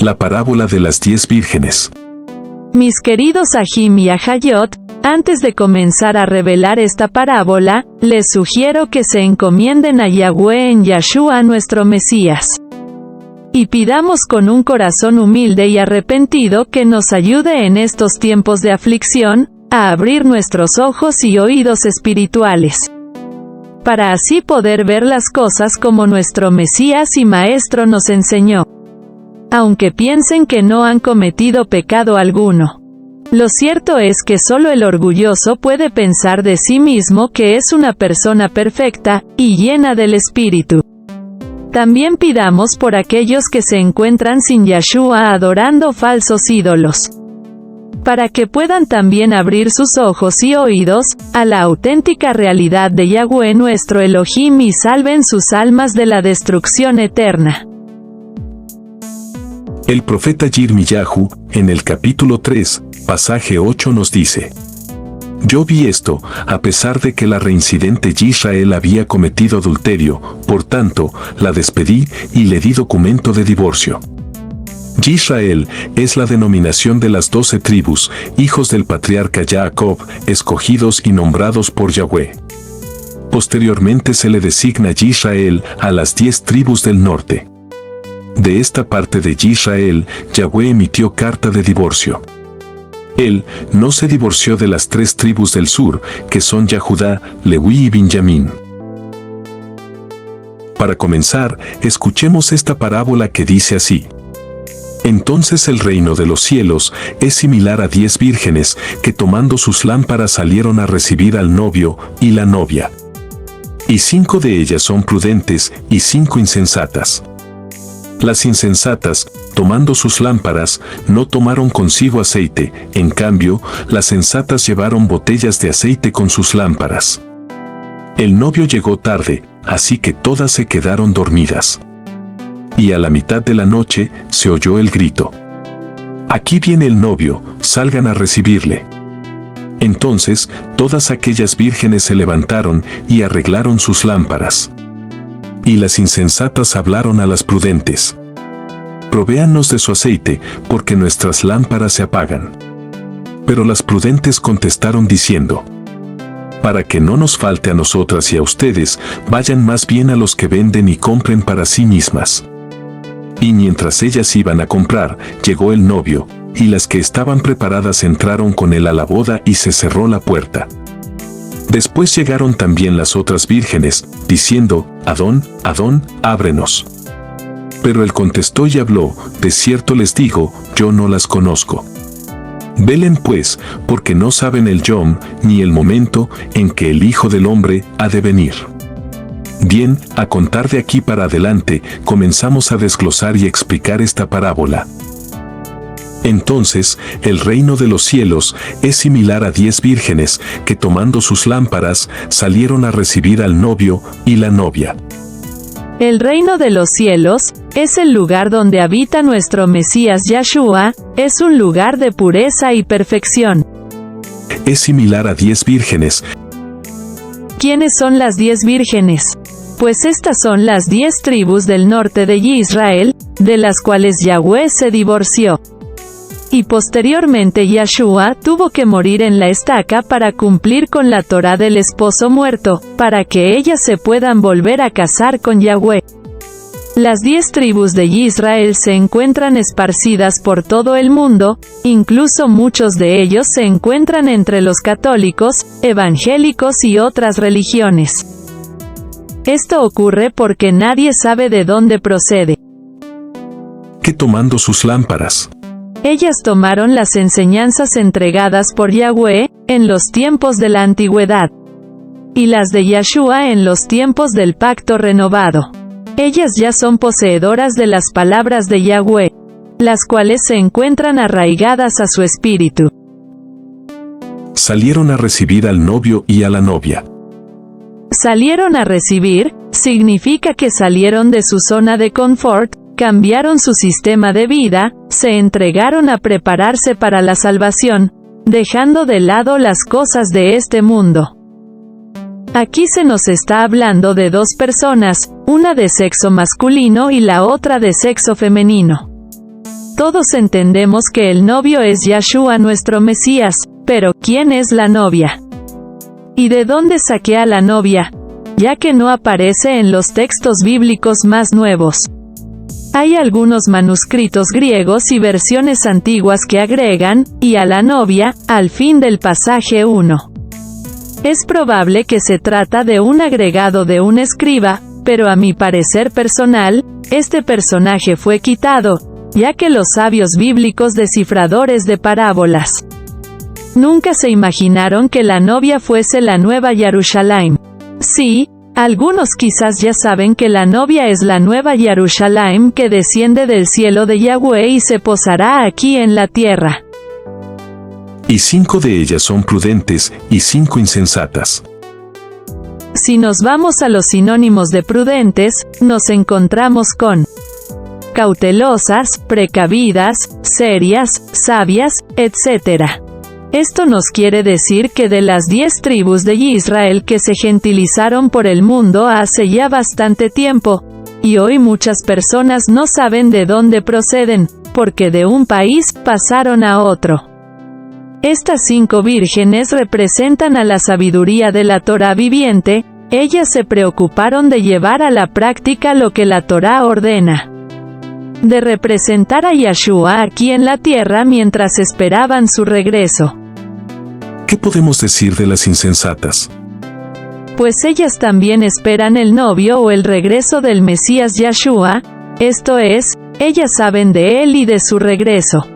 La parábola de las 10 vírgenes. Mis queridos Ajim y Ajayot, antes de comenzar a revelar esta parábola, les sugiero que se encomienden a Yahweh en Yahshua nuestro Mesías. Y pidamos con un corazón humilde y arrepentido que nos ayude en estos tiempos de aflicción, a abrir nuestros ojos y oídos espirituales, para así poder ver las cosas como nuestro Mesías y Maestro nos enseñó. Aunque piensen que no han cometido pecado alguno. Lo cierto es que solo el orgulloso puede pensar de sí mismo que es una persona perfecta, y llena del Espíritu. También pidamos por aquellos que se encuentran sin Yahshua adorando falsos ídolos, para que puedan también abrir sus ojos y oídos, a la auténtica realidad de Yahweh nuestro Elohim y salven sus almas de la destrucción eterna. El profeta Yirmiyahu, en el capítulo 3, pasaje 8 nos dice: Yo vi esto, a pesar de que la reincidente Yisrael había cometido adulterio, por tanto, la despedí y le di documento de divorcio. Yisrael es la denominación de las 12 tribus, hijos del patriarca Jacob, escogidos y nombrados por Yahweh. Posteriormente se le designa Yisrael a las 10 tribus del norte. De esta parte de Yisrael, Yahweh emitió carta de divorcio. Él no se divorció de las 3 tribus del sur, que son Yahudá, Leví y Benjamín. Para comenzar, escuchemos esta parábola que dice así. Entonces el reino de los cielos es similar a 10 vírgenes que tomando sus lámparas salieron a recibir al novio y la novia. Y 5 de ellas son prudentes y 5 insensatas. Las insensatas, tomando sus lámparas, no tomaron consigo aceite, en cambio, las sensatas llevaron botellas de aceite con sus lámparas. El novio llegó tarde, así que todas se quedaron dormidas. Y a la mitad de la noche, se oyó el grito: Aquí viene el novio, salgan a recibirle. Entonces, todas aquellas vírgenes se levantaron y arreglaron sus lámparas. Y las insensatas hablaron a las prudentes: Provéanos de su aceite, porque nuestras lámparas se apagan. Pero las prudentes contestaron diciendo: Para que no nos falte a nosotras y a ustedes, vayan más bien a los que venden y compren para sí mismas. Y mientras ellas iban a comprar, llegó el novio, y las que estaban preparadas entraron con él a la boda y se cerró la puerta. Después llegaron también las otras vírgenes, diciendo: Adón, Adón, ábrenos. Pero él contestó y habló: De cierto les digo, yo no las conozco. Velen pues, porque no saben el yom, ni el momento, en que el Hijo del Hombre ha de venir. Bien, a contar de aquí para adelante, comenzamos a desglosar y explicar esta parábola. Entonces, el reino de los cielos es similar a 10 vírgenes que tomando sus lámparas salieron a recibir al novio y la novia. El reino de los cielos es el lugar donde habita nuestro Mesías Yahshua, es un lugar de pureza y perfección. Es similar a 10 vírgenes. ¿Quiénes son las 10 vírgenes? Pues estas son las 10 tribus del norte de Israel, de las cuales Yahweh se divorció. Y posteriormente Yahshua tuvo que morir en la estaca para cumplir con la Torá del esposo muerto, para que ellas se puedan volver a casar con Yahweh. Las 10 tribus de Israel se encuentran esparcidas por todo el mundo, incluso muchos de ellos se encuentran entre los católicos, evangélicos y otras religiones. Esto ocurre porque nadie sabe de dónde procede. Que tomando sus lámparas. Ellas tomaron las enseñanzas entregadas por Yahweh, en los tiempos de la antigüedad, y las de Yahshua en los tiempos del pacto renovado. Ellas ya son poseedoras de las palabras de Yahweh, las cuales se encuentran arraigadas a su espíritu. Salieron a recibir al novio y a la novia. Salieron a recibir, significa que salieron de su zona de confort, cambiaron su sistema de vida, se entregaron a prepararse para la salvación, dejando de lado las cosas de este mundo. Aquí se nos está hablando de 2 personas, una de sexo masculino y la otra de sexo femenino. Todos entendemos que el novio es Yahshua nuestro Mesías, pero ¿quién es la novia? ¿Y de dónde saqué a la novia? Ya que no aparece en los textos bíblicos más nuevos. Hay algunos manuscritos griegos y versiones antiguas que agregan, y a la novia, al fin del pasaje 1. Es probable que se trata de un agregado de un escriba, pero a mi parecer personal, este personaje fue quitado, ya que los sabios bíblicos descifradores de parábolas nunca se imaginaron que la novia fuese la nueva Jerusalén. Sí, algunos quizás ya saben que la novia es la nueva Jerusalén que desciende del cielo de Yahweh y se posará aquí en la tierra. Y 5 de ellas son prudentes, y 5 insensatas. Si nos vamos a los sinónimos de prudentes, nos encontramos con cautelosas, precavidas, serias, sabias, etc. Esto nos quiere decir que de las 10 tribus de Israel que se gentilizaron por el mundo hace ya bastante tiempo, y hoy muchas personas no saben de dónde proceden, porque de un país pasaron a otro. Estas 5 vírgenes representan a la sabiduría de la Torá viviente. Ellas se preocuparon de llevar a la práctica lo que la Torá ordena, de representar a Yahshua aquí en la tierra mientras esperaban su regreso. ¿Qué podemos decir de las insensatas? Pues ellas también esperan el novio o el regreso del Mesías Yahshua, esto es, ellas saben de él y de su regreso.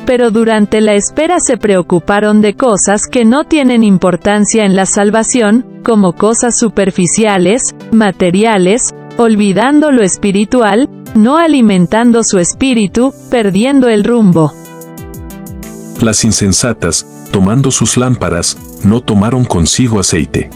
Pero durante la espera se preocuparon de cosas que no tienen importancia en la salvación, como cosas superficiales, materiales, olvidando lo espiritual, no alimentando su espíritu, perdiendo el rumbo. Las insensatas, tomando sus lámparas, no tomaron consigo aceite.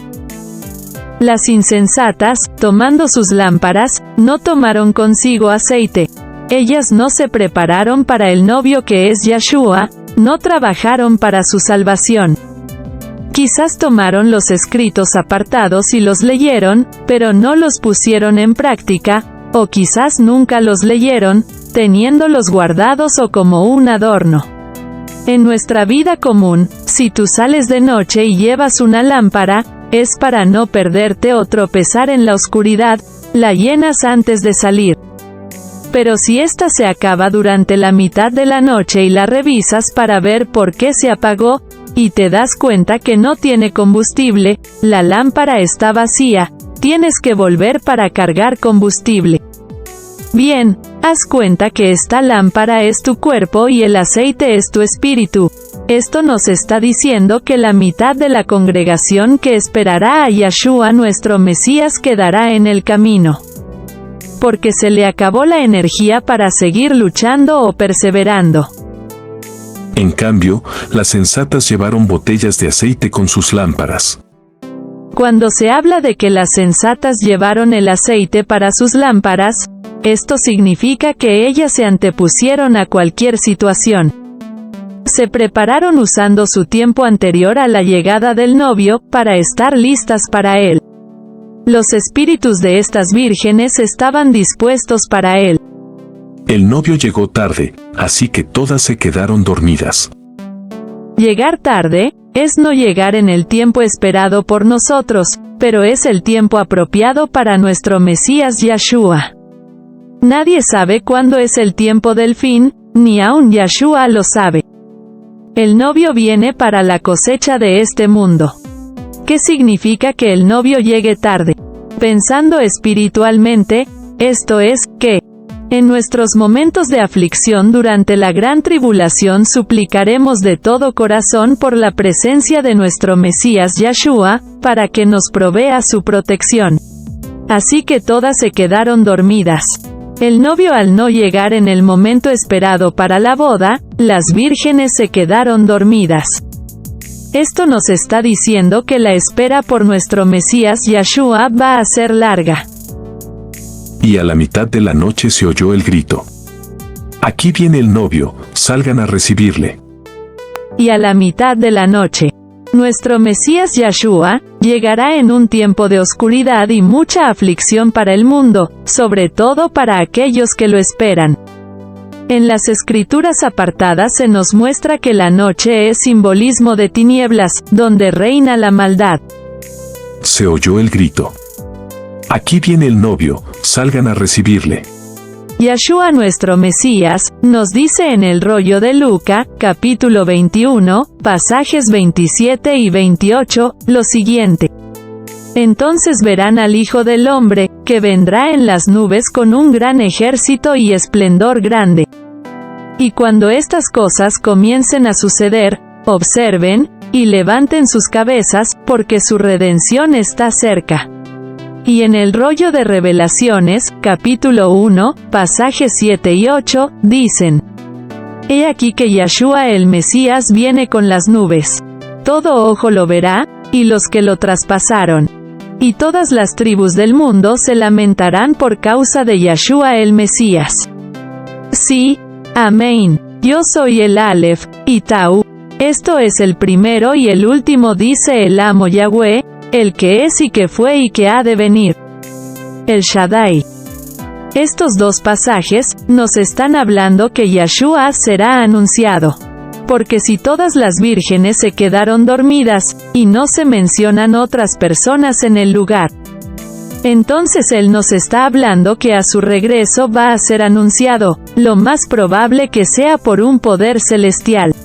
Las insensatas, tomando sus lámparas, no tomaron consigo aceite. Ellas no se prepararon para el novio que es Yahshua, no trabajaron para su salvación. Quizás tomaron los escritos apartados y los leyeron, pero no los pusieron en práctica, o quizás nunca los leyeron, teniéndolos guardados o como un adorno. En nuestra vida común, si tú sales de noche y llevas una lámpara, es para no perderte o tropezar en la oscuridad, la llenas antes de salir. Pero si ésta se acaba durante la mitad de la noche y la revisas para ver por qué se apagó, y te das cuenta que no tiene combustible, la lámpara está vacía, tienes que volver para cargar combustible. Bien, haz cuenta que esta lámpara es tu cuerpo y el aceite es tu espíritu. Esto nos está diciendo que la mitad de la congregación que esperará a Yahshua nuestro Mesías quedará en el camino, porque se le acabó la energía para seguir luchando o perseverando. En cambio, las sensatas llevaron botellas de aceite con sus lámparas. Cuando se habla de que las sensatas llevaron el aceite para sus lámparas, esto significa que ellas se antepusieron a cualquier situación. Se prepararon usando su tiempo anterior a la llegada del novio, para estar listas para él. Los espíritus de estas vírgenes estaban dispuestos para él. El novio llegó tarde, así que todas se quedaron dormidas. Llegar tarde, es no llegar en el tiempo esperado por nosotros, pero es el tiempo apropiado para nuestro Mesías Yahshua. Nadie sabe cuándo es el tiempo del fin, ni aun Yahshua lo sabe. El novio viene para la cosecha de este mundo. ¿Qué significa que el novio llegue tarde? Pensando espiritualmente, esto es, que en nuestros momentos de aflicción durante la gran tribulación suplicaremos de todo corazón por la presencia de nuestro Mesías Yahshua, para que nos provea su protección. Así que todas se quedaron dormidas. El novio al no llegar en el momento esperado para la boda, las vírgenes se quedaron dormidas. Esto nos está diciendo que la espera por nuestro Mesías Yahshua va a ser larga. Y a la mitad de la noche se oyó el grito: «Aquí viene el novio, salgan a recibirle». Y a la mitad de la noche, nuestro Mesías Yahshua llegará en un tiempo de oscuridad y mucha aflicción para el mundo, sobre todo para aquellos que lo esperan. En las escrituras apartadas se nos muestra que la noche es simbolismo de tinieblas, donde reina la maldad. Se oyó el grito. Aquí viene el novio, salgan a recibirle. Yeshua nuestro Mesías, nos dice en el rollo de Luca, capítulo 21, pasajes 27 y 28, lo siguiente. Entonces verán al Hijo del Hombre, que vendrá en las nubes con un gran ejército y esplendor grande. Y cuando estas cosas comiencen a suceder, observen, y levanten sus cabezas, porque su redención está cerca. Y en el rollo de Revelaciones, capítulo 1, pasajes 7 y 8, dicen: He aquí que Yeshua el Mesías viene con las nubes. Todo ojo lo verá, y los que lo traspasaron. Y todas las tribus del mundo se lamentarán por causa de Yeshua el Mesías. Sí, amén. Yo soy el Aleph, y Tau. Esto es el primero y el último, dice el amo Yahweh, el que es y que fue y que ha de venir. El Shaddai. Estos dos pasajes nos están hablando que Yeshua será anunciado. Porque si todas las vírgenes se quedaron dormidas, y no se mencionan otras personas en el lugar, entonces él nos está hablando que a su regreso va a ser anunciado, lo más probable que sea por un poder celestial.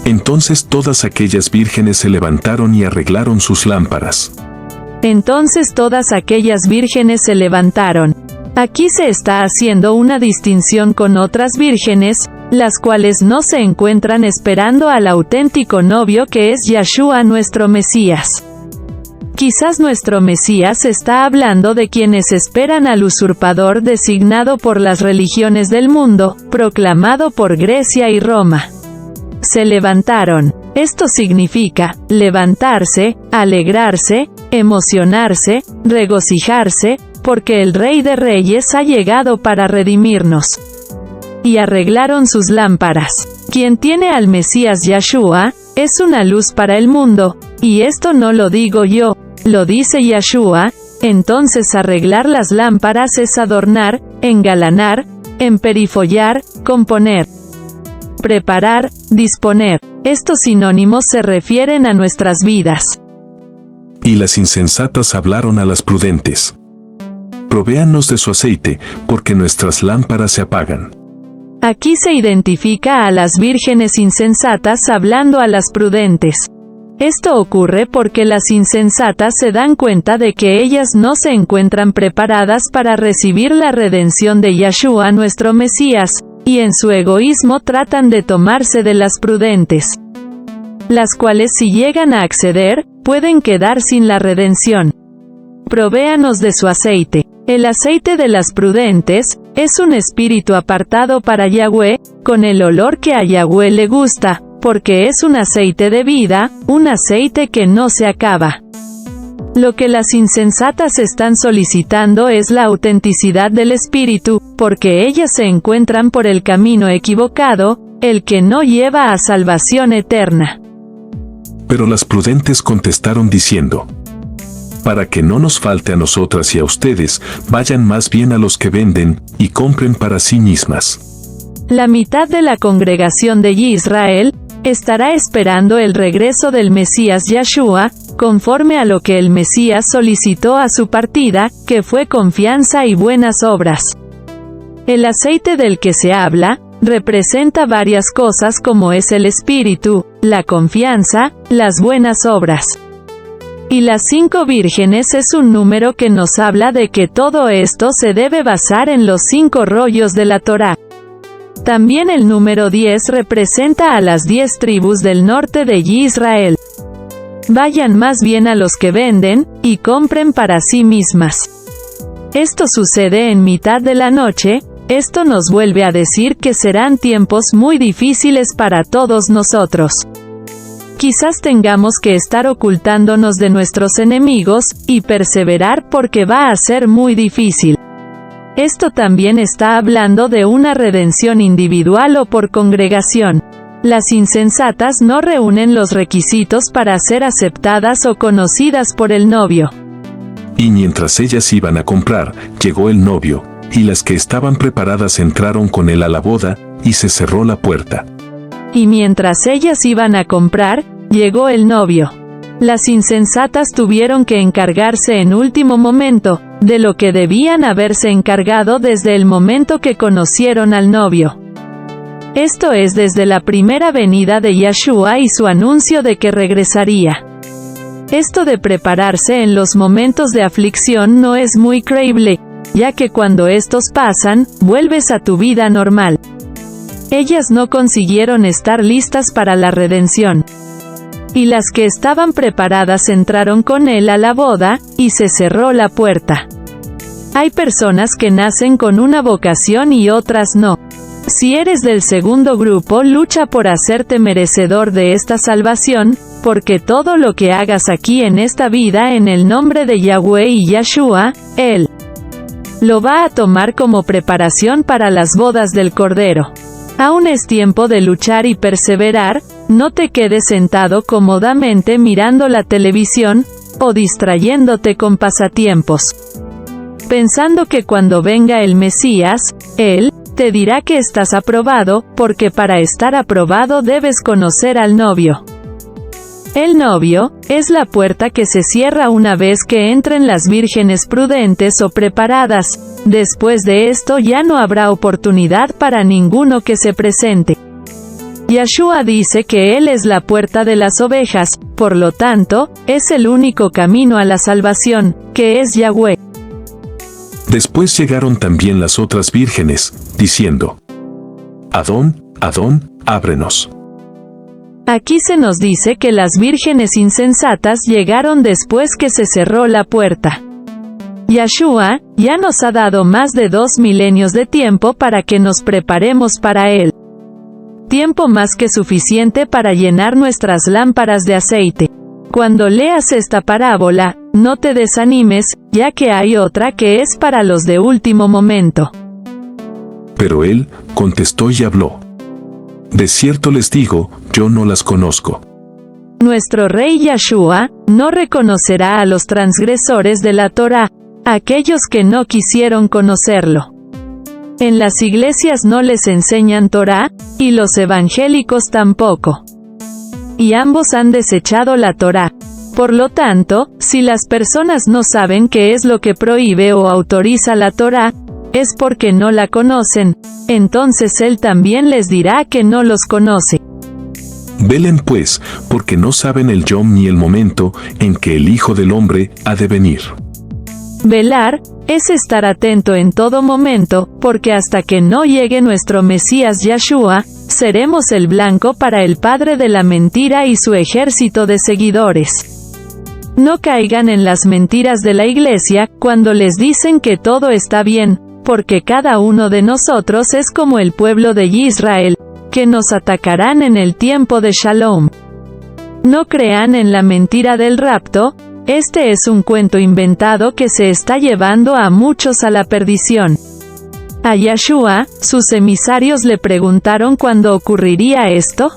Entonces todas aquellas vírgenes se levantaron y arreglaron sus lámparas. Entonces todas aquellas vírgenes se levantaron. Aquí se está haciendo una distinción con otras vírgenes, las cuales no se encuentran esperando al auténtico novio que es Yeshua nuestro Mesías. Quizás nuestro Mesías está hablando de quienes esperan al usurpador designado por las religiones del mundo, proclamado por Grecia y Roma. Se levantaron. Esto significa, levantarse, alegrarse, emocionarse, regocijarse, porque el Rey de Reyes ha llegado para redimirnos. Y arreglaron sus lámparas. Quien tiene al Mesías Yeshua, es una luz para el mundo, y esto no lo digo yo, lo dice Yeshua. Entonces arreglar las lámparas es adornar, engalanar, emperifollar, componer, preparar, disponer. Estos sinónimos se refieren a nuestras vidas. Y las insensatas hablaron a las prudentes: Provéanos de su aceite, porque nuestras lámparas se apagan. Aquí se identifica a las vírgenes insensatas hablando a las prudentes. Esto ocurre porque las insensatas se dan cuenta de que ellas no se encuentran preparadas para recibir la redención de Yeshua nuestro Mesías, y en su egoísmo tratan de tomarse de las prudentes, las cuales si llegan a acceder, pueden quedar sin la redención. Provéanos de su aceite. El aceite de las prudentes es un espíritu apartado para Yahweh, con el olor que a Yahweh le gusta, porque es un aceite de vida, un aceite que no se acaba. Lo que las insensatas están solicitando es la autenticidad del espíritu, porque ellas se encuentran por el camino equivocado, el que no lleva a salvación eterna. Pero las prudentes contestaron diciendo: Para que no nos falte a nosotras y a ustedes, vayan más bien a los que venden, y compren para sí mismas. La mitad de la congregación de Israel estará esperando el regreso del Mesías Yeshua, conforme a lo que el Mesías solicitó a su partida, que fue confianza y buenas obras. El aceite del que se habla representa varias cosas como es el espíritu, la confianza, las buenas obras. Y las 5 vírgenes es un número que nos habla de que todo esto se debe basar en los 5 rollos de la Torá. También el número 10 representa a las 10 tribus del norte de Israel. Vayan más bien a los que venden, y compren para sí mismas. Esto sucede en mitad de la noche. Esto nos vuelve a decir que serán tiempos muy difíciles para todos nosotros. Quizás tengamos que estar ocultándonos de nuestros enemigos, y perseverar porque va a ser muy difícil. Esto también está hablando de una redención individual o por congregación. Las insensatas no reúnen los requisitos para ser aceptadas o conocidas por el novio. Y mientras ellas iban a comprar, llegó el novio, y las que estaban preparadas entraron con él a la boda, y se cerró la puerta. Y mientras ellas iban a comprar, llegó el novio. Las insensatas tuvieron que encargarse en último momento, de lo que debían haberse encargado desde el momento que conocieron al novio. Esto es desde la primera venida de Yeshua y su anuncio de que regresaría. Esto de prepararse en los momentos de aflicción no es muy creíble, ya que cuando estos pasan, vuelves a tu vida normal. Ellas no consiguieron estar listas para la redención. Y las que estaban preparadas entraron con él a la boda, y se cerró la puerta. Hay personas que nacen con una vocación y otras no. Si eres del segundo grupo, lucha por hacerte merecedor de esta salvación, porque todo lo que hagas aquí en esta vida en el nombre de Yahweh y Yeshua, Él lo va a tomar como preparación para las bodas del Cordero. Aún es tiempo de luchar y perseverar, no te quedes sentado cómodamente mirando la televisión, o distrayéndote con pasatiempos. Pensando que cuando venga el Mesías, Él te dirá que estás aprobado, porque para estar aprobado debes conocer al novio. El novio es la puerta que se cierra una vez que entren las vírgenes prudentes o preparadas. Después de esto ya no habrá oportunidad para ninguno que se presente. Yeshua dice que Él es la puerta de las ovejas, por lo tanto, es el único camino a la salvación, que es Yahweh. Después llegaron también las otras vírgenes, diciendo: Adón, Adón, ábrenos. Aquí se nos dice que las vírgenes insensatas llegaron después que se cerró la puerta. Yeshua ya nos ha dado más de 2 milenios de tiempo para que nos preparemos para Él. Tiempo más que suficiente para llenar nuestras lámparas de aceite. Cuando leas esta parábola, no te desanimes, ya que hay otra que es para los de último momento. Pero él contestó y habló: De cierto les digo, yo no las conozco. Nuestro rey Yeshua no reconocerá a los transgresores de la Torá, aquellos que no quisieron conocerlo. En las iglesias no les enseñan Torá, y los evangélicos tampoco. Y ambos han desechado la Torá. Por lo tanto, si las personas no saben qué es lo que prohíbe o autoriza la Torá, es porque no la conocen, entonces Él también les dirá que no los conoce. Velen pues, porque no saben el yom ni el momento en que el Hijo del Hombre ha de venir. Velar es estar atento en todo momento, porque hasta que no llegue nuestro Mesías Yeshua, seremos el blanco para el padre de la mentira y su ejército de seguidores. No caigan en las mentiras de la iglesia cuando les dicen que todo está bien, porque cada uno de nosotros es como el pueblo de Israel, que nos atacarán en el tiempo de Shalom. No crean en la mentira del rapto. Este es un cuento inventado que se está llevando a muchos a la perdición. A Yeshua, sus emisarios le preguntaron cuándo ocurriría esto,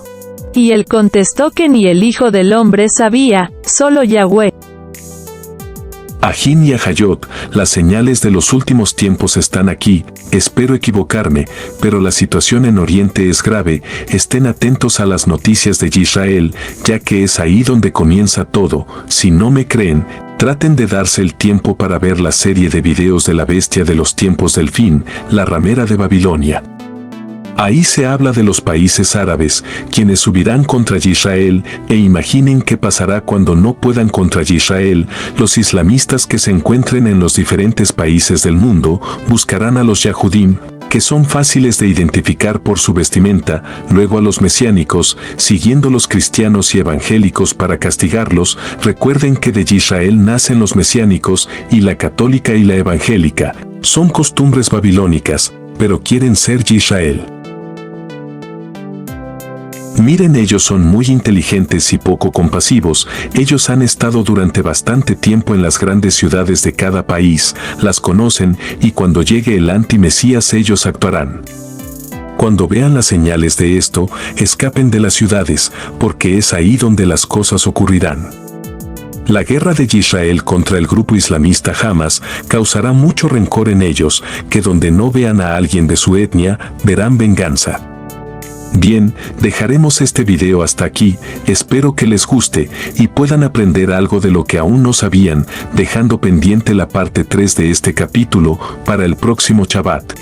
y él contestó que ni el Hijo del Hombre sabía, solo Yahweh. Ajín y Ajayot, las señales de los últimos tiempos están aquí, espero equivocarme, pero la situación en Oriente es grave, estén atentos a las noticias de Israel, ya que es ahí donde comienza todo. Si no me creen, traten de darse el tiempo para ver la serie de videos de la bestia de los tiempos del fin, la ramera de Babilonia. Ahí se habla de los países árabes, quienes subirán contra Israel, e imaginen qué pasará cuando no puedan contra Israel. Los islamistas que se encuentren en los diferentes países del mundo, buscarán a los Yahudim, que son fáciles de identificar por su vestimenta, luego a los mesiánicos, siguiendo los cristianos y evangélicos para castigarlos. Recuerden que de Israel nacen los mesiánicos, y la católica y la evangélica. Son costumbres babilónicas, pero quieren ser Israel. Miren, ellos son muy inteligentes y poco compasivos, ellos han estado durante bastante tiempo en las grandes ciudades de cada país, las conocen, y cuando llegue el antimesías ellos actuarán. Cuando vean las señales de esto, escapen de las ciudades, porque es ahí donde las cosas ocurrirán. La guerra de Israel contra el grupo islamista Hamas causará mucho rencor en ellos, que donde no vean a alguien de su etnia, verán venganza. Bien, dejaremos este video hasta aquí, espero que les guste y puedan aprender algo de lo que aún no sabían, dejando pendiente la parte 3 de este capítulo para el próximo Shabbat.